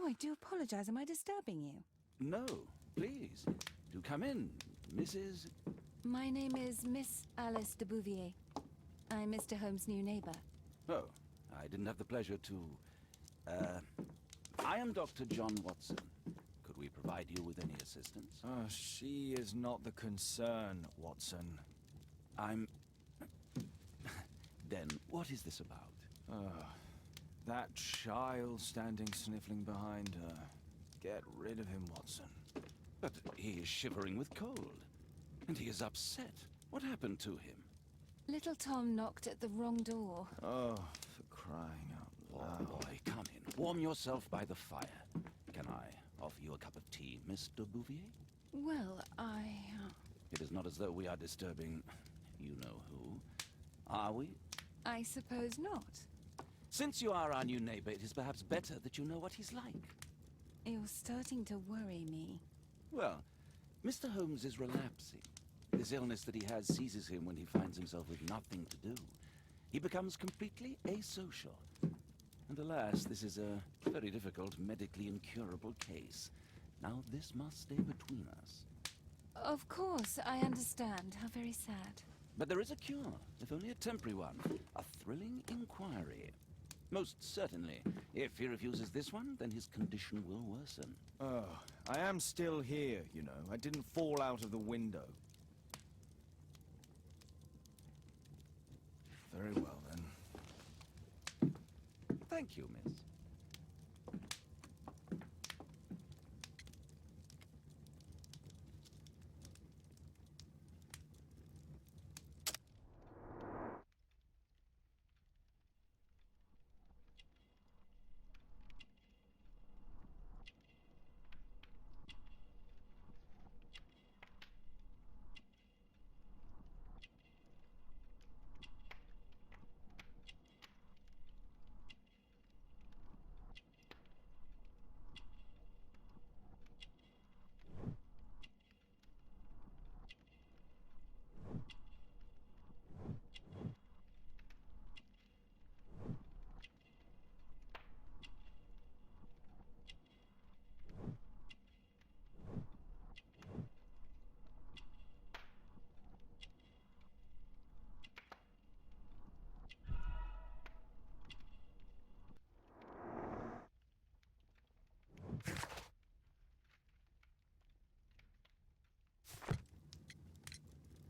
Oh, I do apologize. Am I disturbing you? No, please. Do come in, Mrs. My name is Miss Alice de Bouvier. I'm Mr. Holmes' new neighbor. Oh, I didn't have the pleasure to... I am Dr. John Watson. Could we provide you with any assistance? Oh, she is not the concern, Watson. I'm... Then, what is this about? That child standing sniffling behind her. Get rid of him, Watson. But he is shivering with cold. And he is upset. What happened to him? Little Tom knocked at the wrong door. Oh, for crying out loud. Oh, boy, come in. Warm yourself by the fire. Can I offer you a cup of tea, Miss de Bouvier? Well, It is not as though we are disturbing you-know-who. Are we? I suppose not. Since you are our new neighbor, it is perhaps better that you know what he's like. You're starting to worry me. Well, Mr. Holmes is relapsing. This illness that he has seizes him when he finds himself with nothing to do. He becomes completely asocial. And alas, this is a very difficult, medically incurable case. Now this must stay between us. Of course, I understand. How very sad. But there is a cure, if only a temporary one. A thrilling inquiry. Most certainly. If he refuses this one, then his condition will worsen. Oh, I am still here, you know. I didn't fall out of the window. Very well, then. Thank you, miss.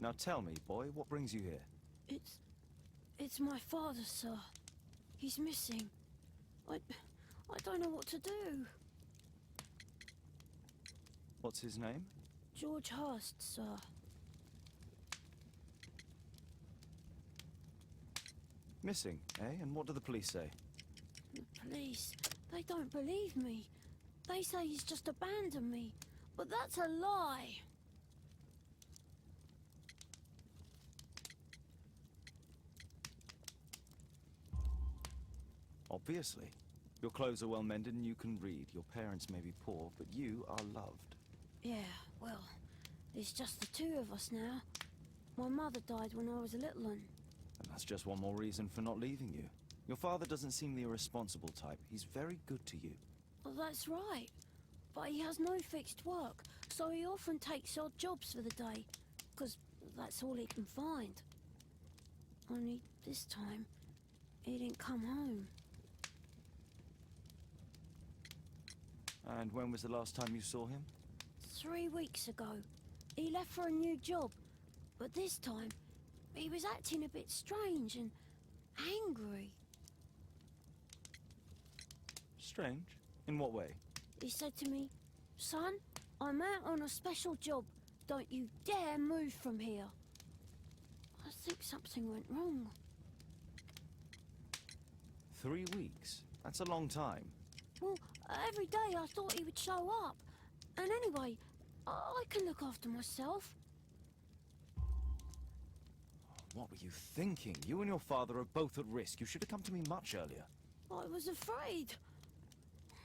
Now tell me, boy, what brings you here? It's my father, sir. He's missing. I don't know what to do. What's his name? George Hurst, sir. Missing, eh? And what do the police say? The police, they don't believe me. They say he's just abandoned me. But that's a lie. Obviously. Your clothes are well mended and you can read. Your parents may be poor, but you are loved. Yeah, well, it's just the two of us now. My mother died when I was a little one. And that's just one more reason for not leaving you. Your father doesn't seem the irresponsible type. He's very good to you. Well, that's right. But he has no fixed work, so he often takes odd jobs for the day, because that's all he can find. Only this time, he didn't come home. And when was the last time you saw him? 3 weeks ago. He left for a new job, but this time, he was acting a bit strange and angry. Strange? In what way? He said to me, "Son, I'm out on a special job. Don't you dare move from here." I think something went wrong. 3 weeks? That's a long time. Well, every day I thought he would show up. And anyway, I can look after myself. What were you thinking? You and your father are both at risk. You should have come to me much earlier. I was afraid.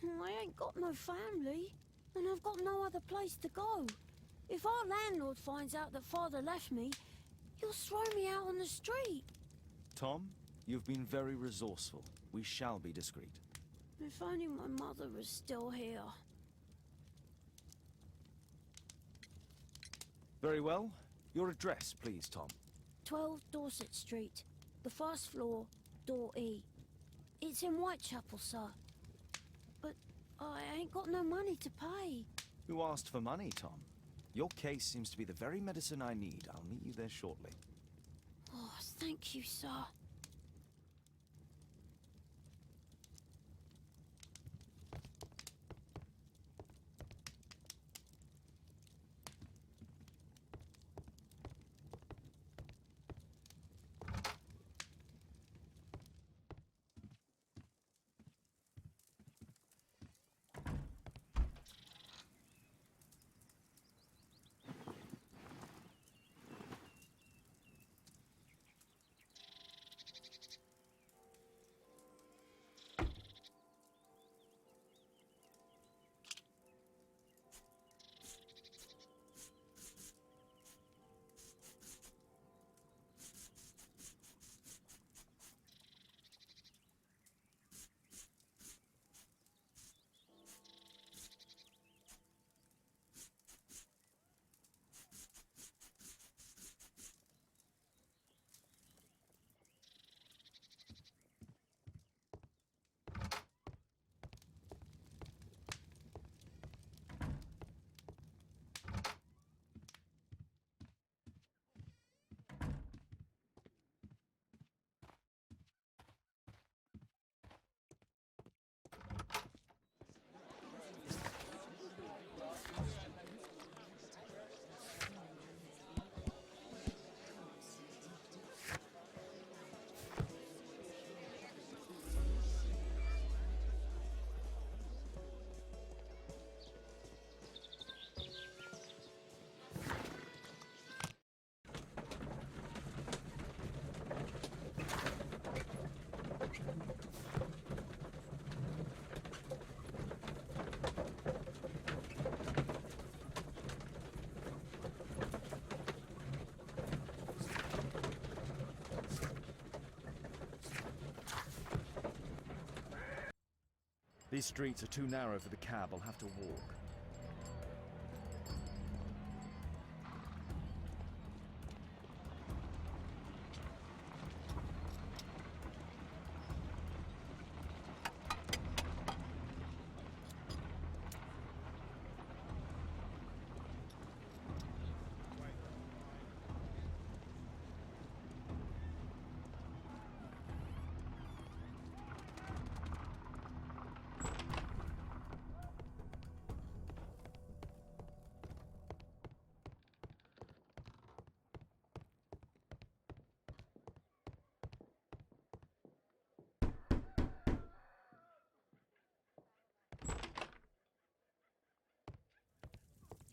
I ain't got no family, and I've got no other place to go. If our landlord finds out that Father left me, he'll throw me out on the street. Tom, you've been very resourceful. We shall be discreet. If only my mother was still here. Very well. Your address, please, Tom. 12 Dorset Street. The first floor, door E. It's in Whitechapel, sir. But I ain't got no money to pay. Who asked for money, Tom? Your case seems to be the very medicine I need. I'll meet you there shortly. Oh, thank you, sir. These streets are too narrow for the cab. I'll have to walk.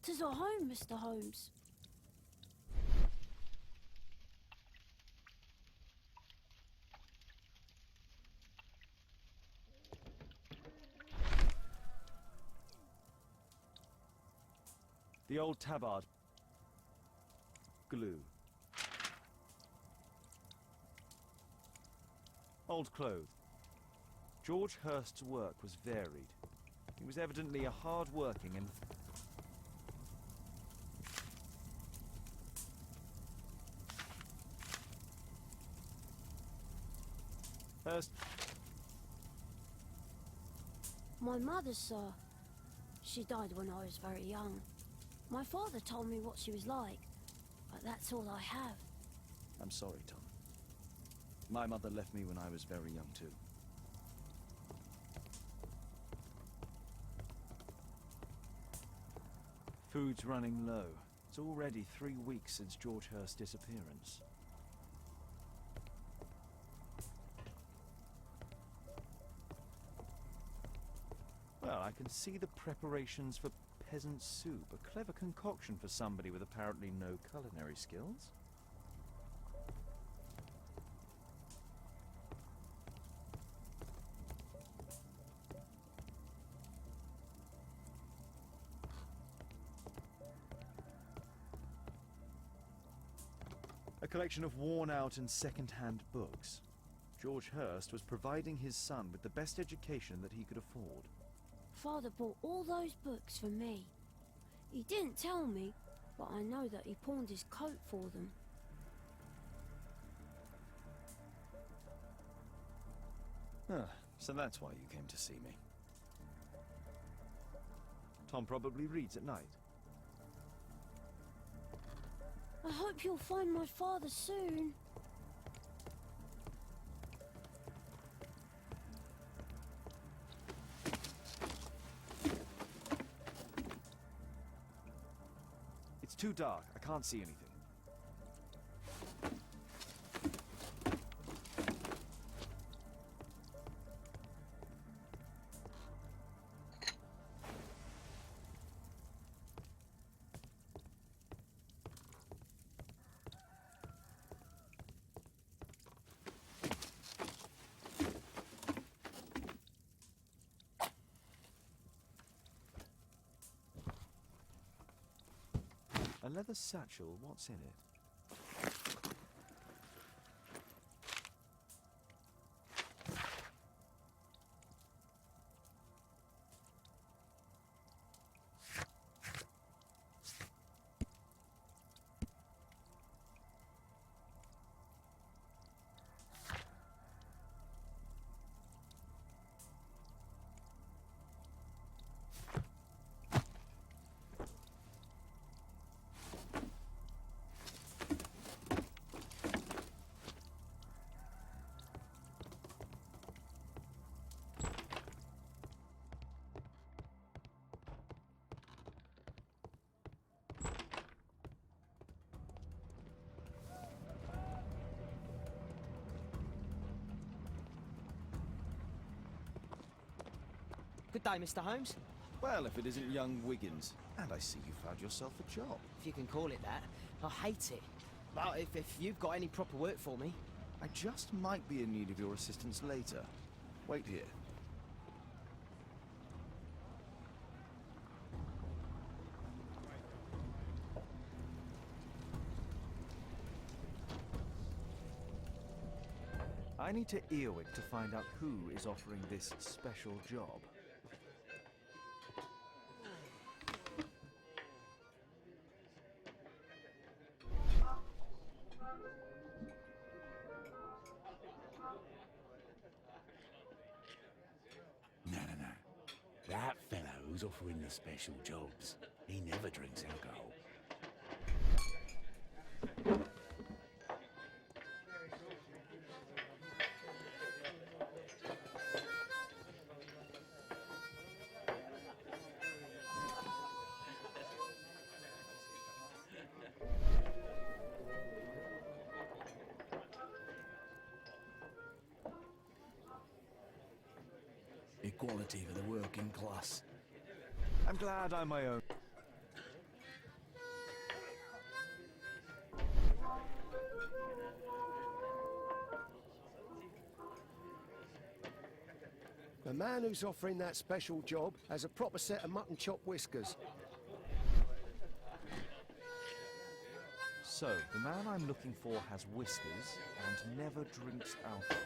Tis our home, Mr. Holmes. The old tabard. Glue. Old clothes. George Hurst's work was varied. He was evidently a hard-working and... Hurst... My mother, sir. She died when I was very young. My father told me what she was like, but that's all I have. I'm sorry, Tom. My mother left me when I was very young, too. Food's running low. It's already 3 weeks since George Hurst's disappearance. Well, I can see the preparations for peasant soup. A clever concoction for somebody with apparently no culinary skills. A collection of worn-out and second-hand books. George Hurst was providing his son with the best education that he could afford. Father bought all those books for me. He didn't tell me, but I know that he pawned his coat for them. Ah, so that's why you came to see me. Tom probably reads at night. I hope you'll find my father soon. It's too dark. I can't see anything. A leather satchel, what's in it? Good day, Mr. Holmes. Well, if it isn't young Wiggins. And I see you found yourself a job. If you can call it that. I hate it. But if you've got any proper work for me... I just might be in need of your assistance later. Wait here. I need to Earwig to find out who is offering this special job. No. That fellow who's offering the special jobs, he never drinks alcohol. Equality for the working class. I'm glad I'm my own. The man who's offering that special job has a proper set of mutton chop whiskers. So, the man I'm looking for has whiskers and never drinks alcohol.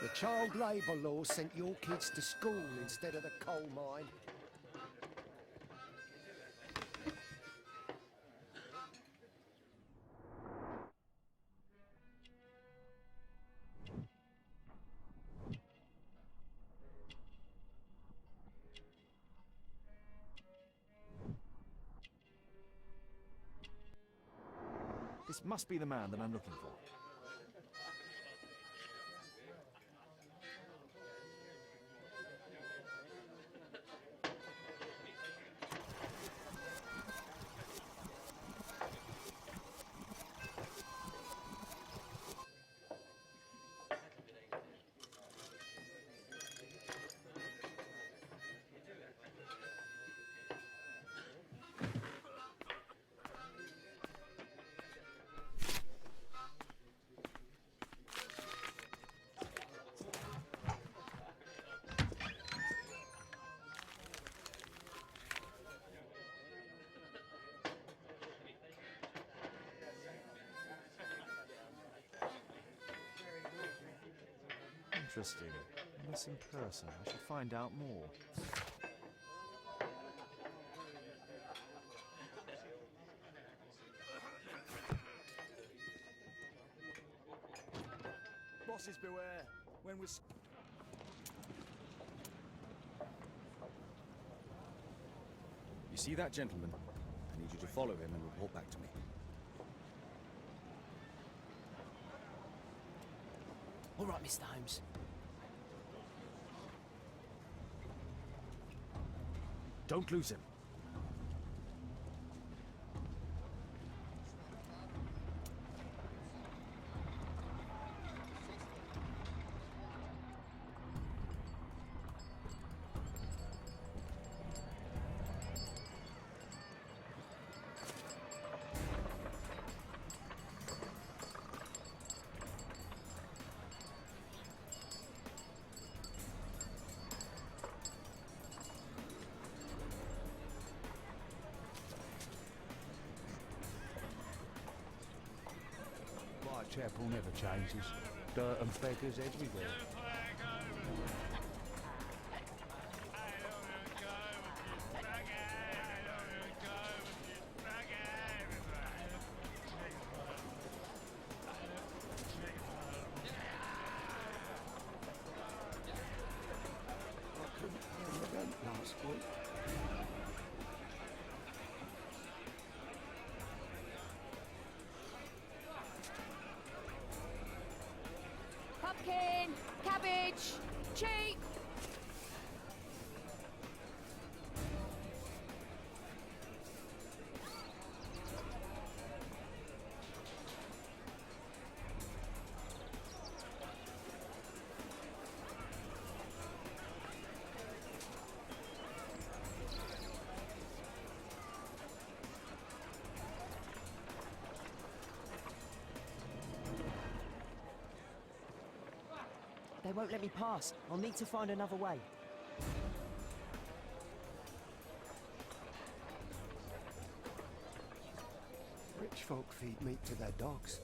The child labour law sent your kids to school instead of the coal mine. This must be the man that I'm looking for. Interesting. A missing person. I should find out more. Bosses beware. When we're... You see that gentleman? I need you to follow him and report back to me. All right, Mr. Holmes. Don't lose him. Whitechapel never changes. Dirt and beggars everywhere. I couldn't find the rent last week. Pumpkin! Cabbage! Cheap! They won't let me pass. I'll need to find another way. Rich folk feed meat to their dogs.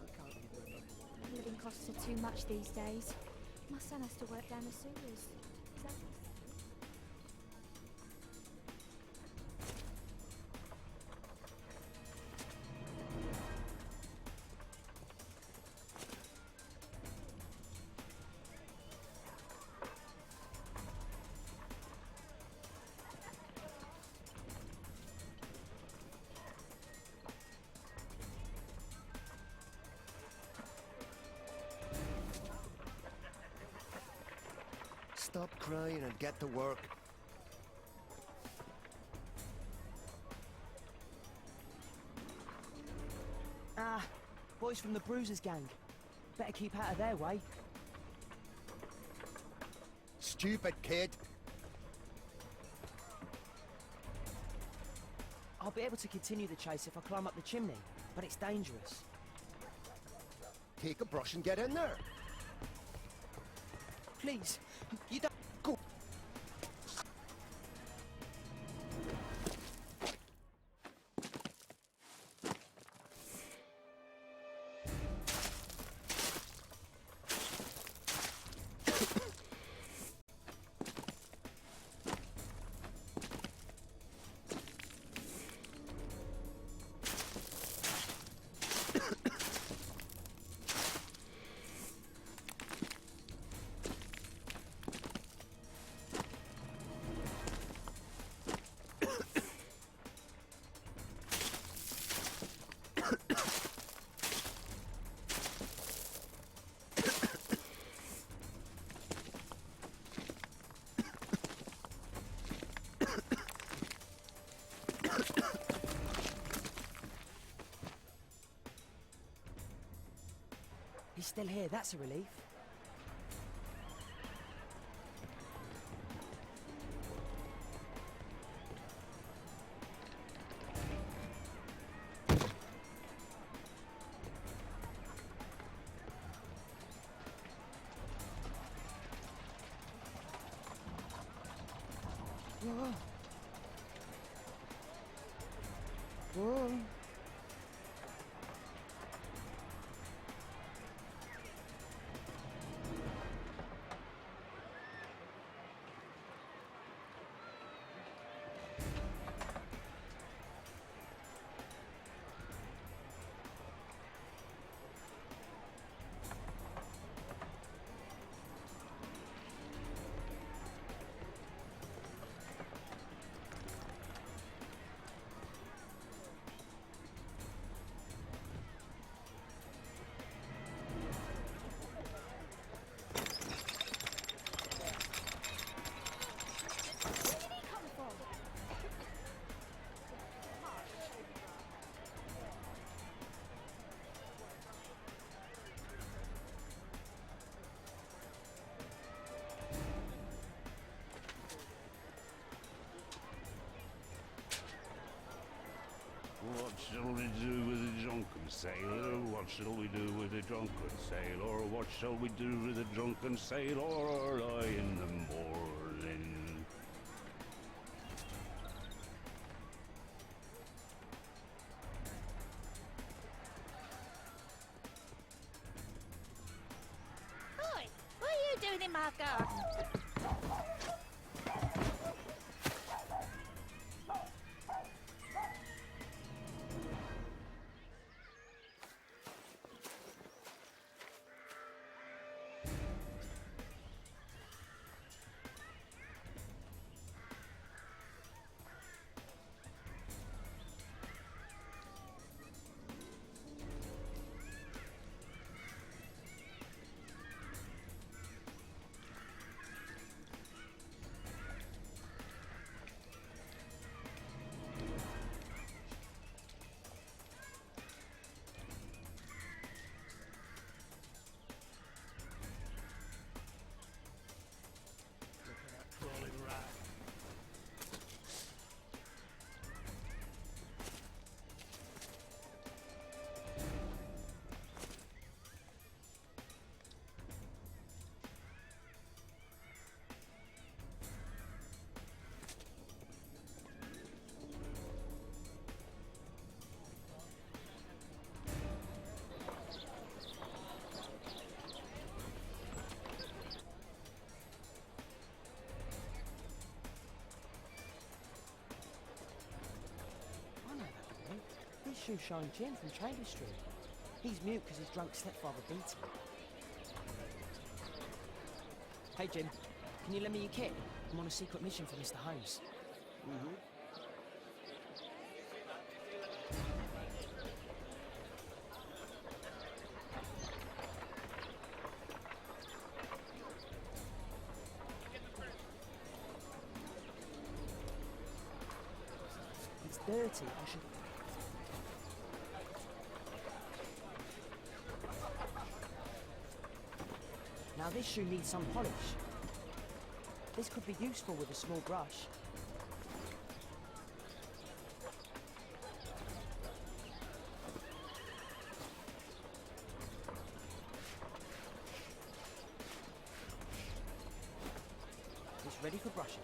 I can't even remember. Living costs are too much these days. My son has to work down the sewers. Is that Stop crying and get to work. Ah, boys from the Bruisers gang. Better keep out of their way. Stupid kid. I'll be able to continue the chase if I climb up the chimney, but it's dangerous. Take a brush and get in there. Please, you don't... Go. He's still here, that's a relief. Whoa. Whoa. What shall we do with a drunken sailor? What shall we do with a drunken sailor? What shall we do with a drunken sailor early in the morning? Hi, what are you doing in my garden? This shoe-shine Jim from Trader Street. He's mute because his drunk stepfather beat him. Hey, Jim. Can you lend me your kit? I'm on a secret mission for Mr. Holmes. It's dirty. I should... Now this shoe needs some polish. This could be useful with a small brush. It's ready for brushing.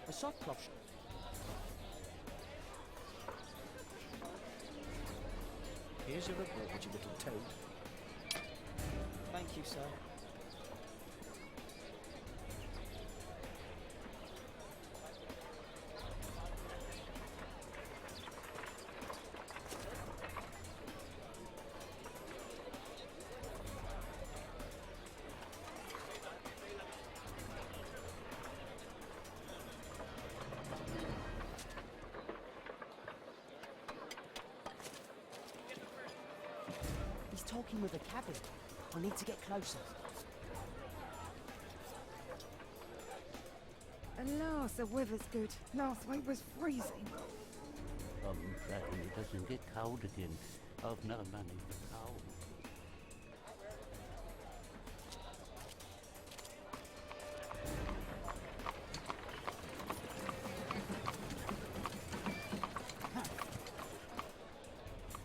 A soft cloth. Here's your reward, you little toad. Thank you, sir. He's talking with a cabin. I need to get closer. Alas, the weather's good. Last week was freezing. I'm praying it doesn't get cold again. I've no money for coal.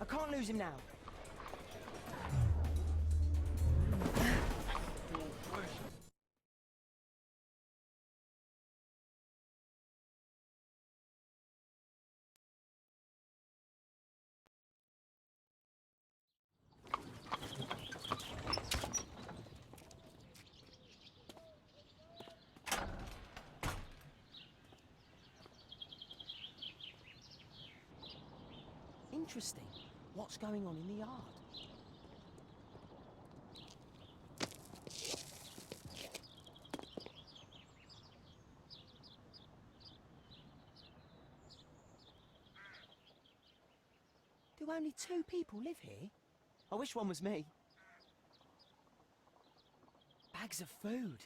I can't lose him now. Interesting. What's going on in the yard? Do only 2 people live here? I wish one was me. Bags of food.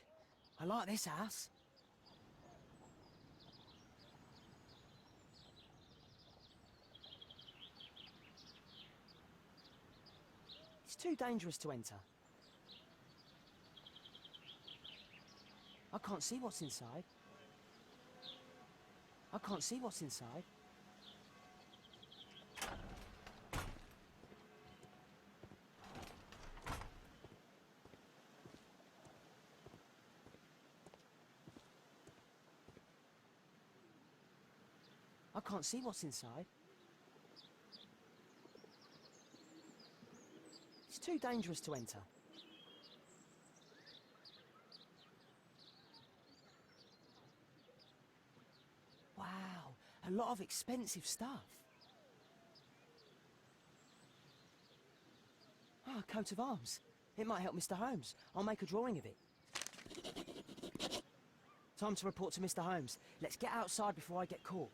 I like this house. It's too dangerous to enter. I can't see what's inside. I can't see what's inside. I can't see what's inside. It's too dangerous to enter. Wow, a lot of expensive stuff. Ah, a coat of arms. It might help Mr. Holmes. I'll make a drawing of it. Time to report to Mr. Holmes. Let's get outside before I get caught.